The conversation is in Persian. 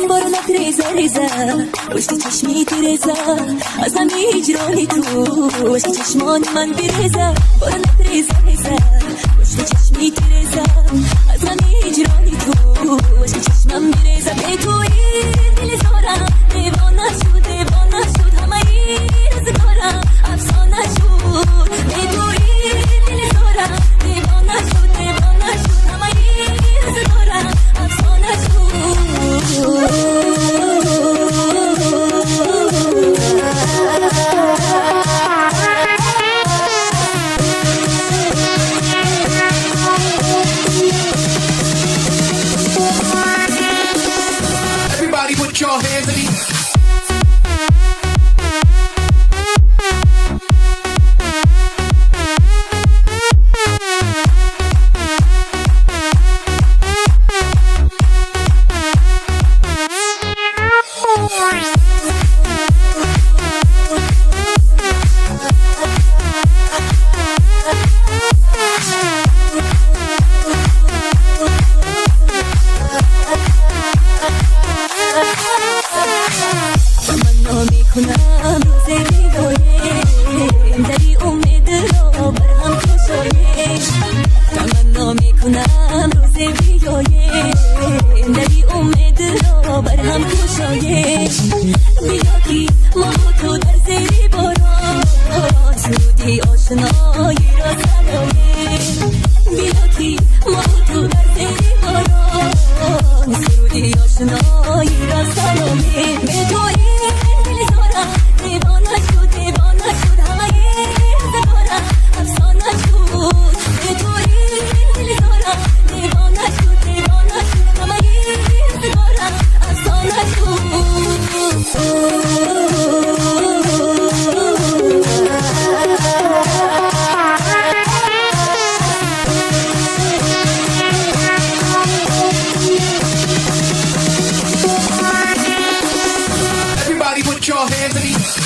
بارونک ریزه ریزه پشت چشمی تیرزه از همی هجرانی تو پشت چشمان من بیرزه بارونک ریزه ریزه پشت چشمی تیرزه از همی هجرانی تو پشت چشمم بیرزه به توی دل زارم دیوانه شد همه روزگارم افسانه شد به توی دل زارم دیوانه شد همه روزگارم افسانه شد Everybody put your hands in the کنم روز بیایم دری امید را بر هم کشایم تمنا میکنم روز بیایم دری امید را بر هم کشایم بیا کی ما تو در زیر باران سرودی آشنایی را سرایم بیا کی ما تو در زیر باران سرودی آشنایی را سرایم به توی دیوانه شد همه روزگارم افسانه شد به توی دل زارم دیوانه شد همه روزگارم افسانه شد Everybody put your hands in the